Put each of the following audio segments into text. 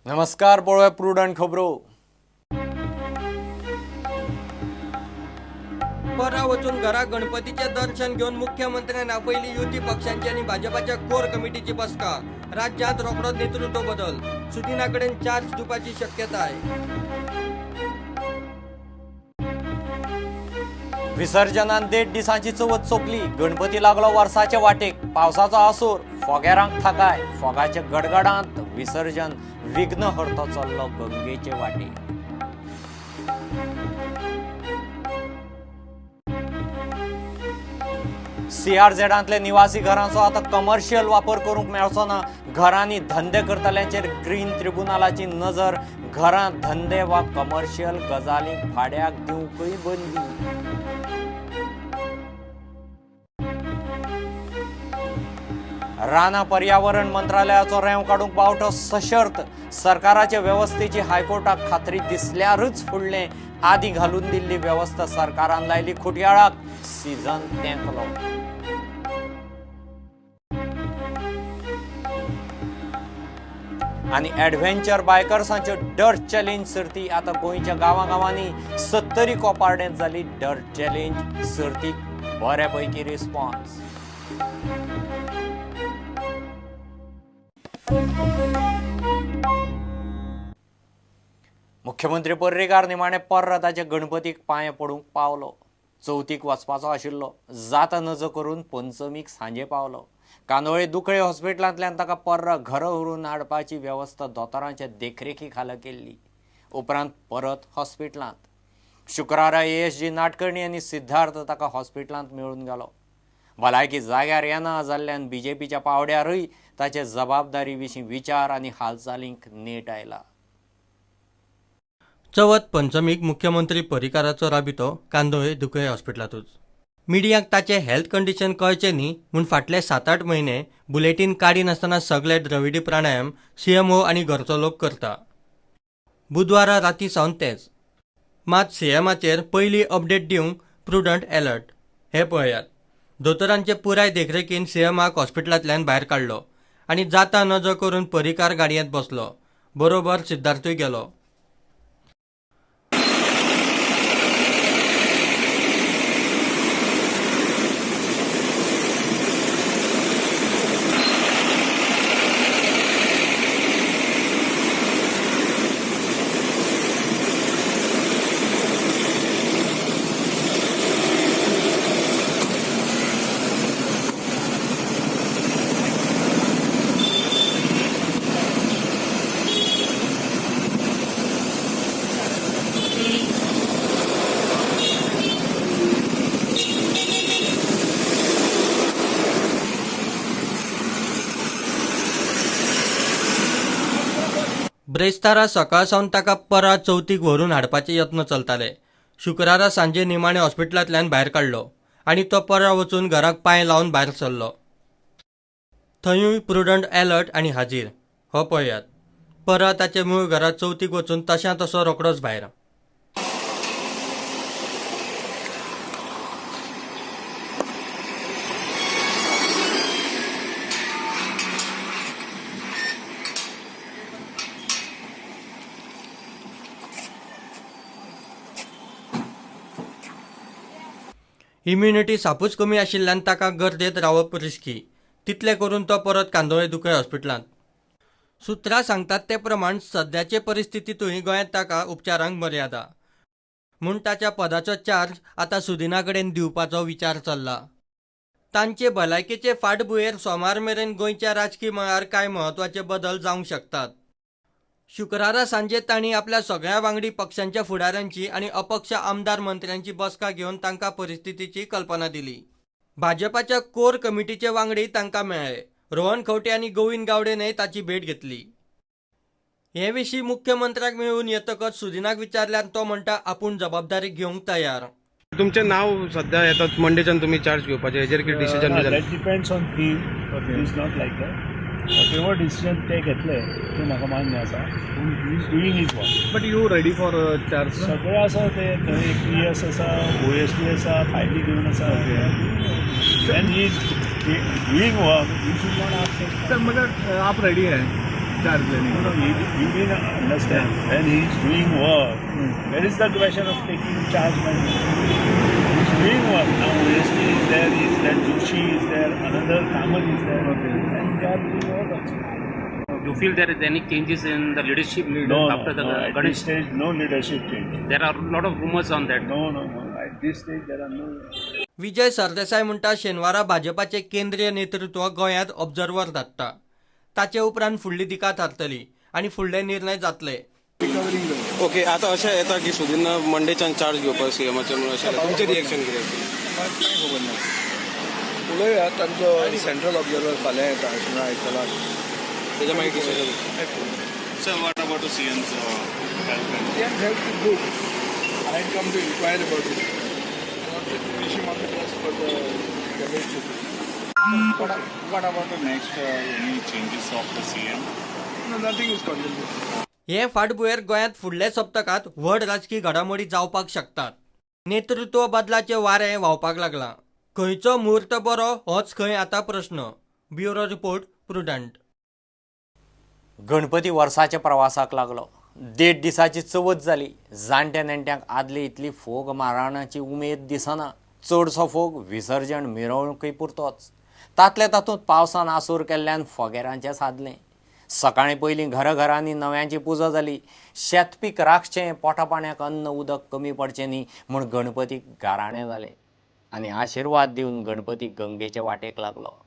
नमस्कार, पळोवया प्रुडंट खबरो. पर्रा वचून घरा गणपतीचे दर्शन घेऊन मुख्यमंत्र्यांना पहिली युती पक्षांची आणि भाजपाच्या कोर कमिटीची बसका. राज्यात रोखडोच नेतृत्व बदल, सुदिनाकडे चार्ज दिवपाची शक्यता आहे. विसर्जनान 1.5 दिसांची चवथ सोंपली. गणपती लागलो वर्साचे वाटेक. पावसाचो आसूर, फोग्यारांक थाकाय. फोगाचे गडगडांत विसर्जन विघ्न हरतो चल्लो गंगेचे वाटेक. CRZांतले निवासी घरांचो आता कमर्शियल वापर करूंक मेळचो ना. घरांनी धंदे करतल्यांचेर ग्रीन ट्रिब्युनलाची नजर. घरांत धंदे वा कमर्शियल गजालींक भाड्याक दिवंकय बंदी. राना पर्यावरण मंत्रालयाचो रेंव काडूंक बावटो सशर्त. सरकाराचे वेवस्थेची हायकोर्टाक खात्री दिसल्यारच फुडलें. आदी घालून दिल्ली वेवस्था सरकारान लायली खुटयाळाक. सीझन तेंकलो. आणि एडव्हेंचर बायकर्सांच्यो डर्ट चॅलेंज सर्ती आता गोंयच्या गांवांनी 70 कोपार्डेंत जाली. डर्ट चॅलेंज सर्तीक बऱ्यापैकी रिस्पॉन्स. मुख्यमंत्री पर्रीकार निमाणे पर्रा ताचे गणपतीक पांय पडूंक पावलो. चवथीक वचपाचो आशिल्लो. जाता नज करून पंचमीक सांजे पावलो. कांदोळे दुखळे हॉस्पिटलांतल्यान ताका पर्रा घरा व्हरून हाडपाची वेवस्था दोतोरांच्या देखरेखी खाला केल्ली. उपरांत परत हॉस्पिटलांत. शुक्रारा ASG नाटकर्णी आनी सिद्धार्थ ताका हॉस्पिटलांत मेळून गेलो. भलायकी जाग्यार येना जाल्ल्यान BJPच्या पावड्यारय ताचे जबाबदारी विशीं विचार आनी हालचालींक नेट आयला. चवथ पंचमीक मुख्यमंत्री पर्रीकाराचो राबितो कांदोळे दुखळे हॉस्पिटलांतूच. मिडियाक ताचे हेल्थ कंडिशन कळचे न्ही म्हूण फाटले 7-8 म्हयने बुलेटीन काडी नासतना सगळे द्रविडी प्राणायाम CMO आनी घरचो लोक करता. बुधवारा राती सावन तेच. मात CMाचेर पयली अपडेट दिवंक प्रुडंट अलर्ट. हे पळयात. दोतोरांचे पुराय देखरेखीन CMाक हॉस्पिटलांतल्यान भायर काडलो आनी जाता नज करून पर्रीकार गाडयेंत बसलो. बरोबर सिद्धार्थूय गेलो. ब्रेस्तारा सकाळ सावन ताका पर्रा चवथीक व्हरून हाडपाचे यत्न चलताले. शुक्रारा सांजे निमाणे हॉस्पिटलांतल्यान भायर काडलो आनी तो पर्रा वचून घराक पांय लावन भायर सरलो. थंयूय प्रुडंट अलर्ट आनी हाजीर. हो पळयात. पर्रा ताचे मूळ घरा चवथीक वचून तशा तसो रोखडोच भायर. इम्युनिटी सापूच कमी आशिल्ल्यान ताका गर्देत रावप रिस्की. तितले करून तो परत कांदोळे दुखळे हॉस्पिटलांत. सुत्रां सांगतात ते प्रमाण सद्याचे परिस्थितीतूय गोंयांत ताका उपचारांक मर्यादा. म्हूण ताच्या पदाचो चार्ज आतां सुदिना कडेन दिवपाचो विचार चल्ला. तांचे भलायकेचे फाटभुंयेर सोमार मेरेन गोंयच्या राजकीय मळार कांय म्हत्वाचे बदल जावंक शकतात. शुक्रारा सांजे तांणी आपल्या सगळ्या वांगडी पक्षांच्या फुडाऱ्यांची आनी अपक्ष आमदार मंत्र्यांची बसका घेवन तांकां परिस्थितीची कल्पना दिली. भाजपाच्या कोर कमिटीचे वांगडी तांकां मेळ्ळे. रोहन खंवटे आनी गोविंद गावडेनय ताची भेट घेतली. हे विशीं मुख्यमंत्र्याक मेळून येतकच सुदिनाक विचारल्यार तो म्हणटा आपूण जबाबदारी घेवंक तयार. तुमचे नाव सध्या येतात मंडेच्यान तुम्ही चार्ज घेवपाचे हेजेर कितें decision be that depends on team. Is not like that. whatever decision ते घेतले ते म्हाका मान्य आसा. He is doing his work. But you ready for charge? सगळें आसा ते थंय PS आसा, OSD आसा, फायली घेवन आसा. And he is doing work. You should not ask. Sir मगर आप रेडी है? charge learning. No, he didn't understand. When he is doing work, where is the question of taking charge money? He is doing work. Now OST is there, that Joshi is there, another Kamal is there, and they are doing work also. You feel there is any changes in the leadership after the at this Ganesh? stage, no leadership change. There are a lot of rumors on that. No. At this stage, there are no. Vijay Sardesai म्हणटा शेनवारा भाजपाचे केंद्रीय नेतृत्व गोंयांत observer धाडटा. ताचे उपरांत फुडली दिका थारतली आनी फुडले निर्णय जातले. ओके आता अशें येता की सुदीन मंडेच्यान चार्ज घेवपाक सीएमाचे म्हणून अशें तुमचें रिएक्शन कितें खबर ना उलया तांचो सेंट्रल ऑब्जर्वर फाल्यां येता अशें आयकलां तेच्या मागीर decision Sir, what about the CM's health? CM health is good. I had come to inquire about it. Not the finishing of the test for the cabinet. What about the next any changes of the CM? No, nothing is contemplated. हे फाटभुंयेर गोंयांत फुडल्या सप्तकात व्हड राजकीय घडामोडी जावपाक शकतात. नेतृत्व बदलाचे वारें व्हांवपाक लागलां. खंयचो मुहूर्त बरो होच खंय आतां प्रश्न. Bureau report prudent. गणपती वर्साच्या प्रवासाक लागलो. 1.5 दिसाची चवथ जाली. जाणट्या नेणट्यांक आदली इतली फोग मारणाची उमेद दिसना. चडसो फोग विसर्जन मिरवणुकी पुरतोच. तातले तातूंत पावसान आसूर केल्ल्यान फोगेरांचें सादलें. सकाळीं पयलीं घरांनी नव्यांची पुजा जाली. शेतपीक राखचें, पोटा पाण्याक अन्न उदक कमी पडचें न्ही म्हूण गणपतीक गाराणें जालें आनी आशिर्वाद दिवन गणपती गंगेचे वाटेक लागलो.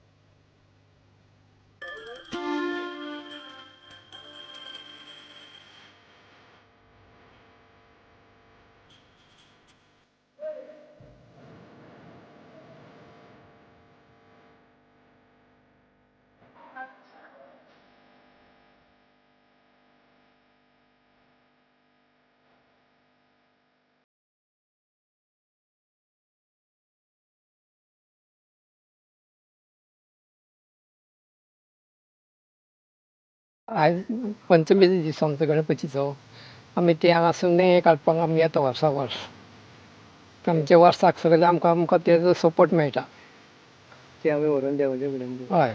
आयज पंचमी दीस आमचो गणपतीचो आमी ते हांगा सुणे काडपाक आमी येता वर्सा वर्स. आमच्या वर्साक सगळे आमकां तेजो सपोर्ट मेळटा. ते आमी व्हरून देवाचे कडेन हय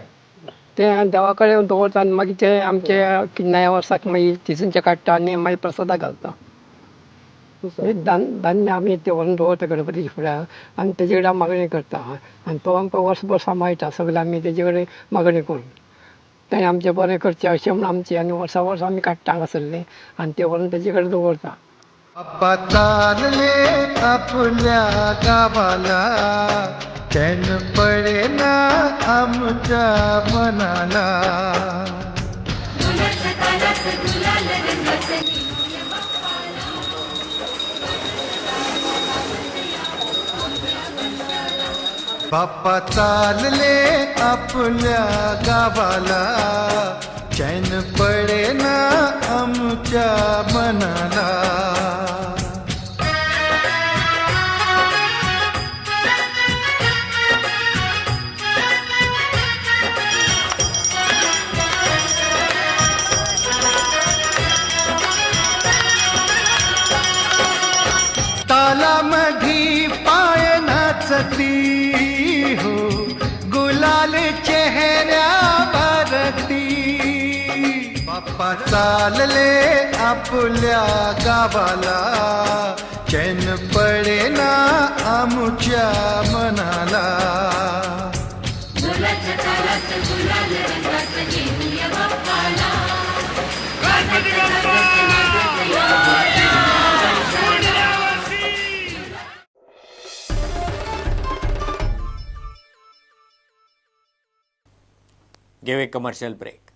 ते देवा कडेन दवरता आनी मागीर ते आमचे नव्या वर्साक मागीर तिसूनचे काडटा आनी मागीर प्रसादा घालता. धान्य आमी ते व्हरून दवरता गणपतीच्या फुड्यार आनी तेजे कडेन मागणी करता आनी तो आमकां वर्सभर सांबाळटा. सगळे आमी तेजे कडेन मागणी करून तें आमचें बरें करचें अशें म्हूण आमचें आनी वर्सा वर्स आमी काडटा हांगासरलें आनी तें व्हरून तेजे कडेन दवरता. बाप्पा चालले आपल्या गावाला चैन पडेना आमच्या मनाला. बाप्पा चालले आपल्या गावाला चैन पडेना आमच्या मनाला. तालामधी पाय नाचती हो गुलाल चेहऱ्यावरती. बाप्पा चालले आपल्या गावाला चैन पडेना आमच्या मनाला. घेऊ एक कमर्शियल ब्रेक.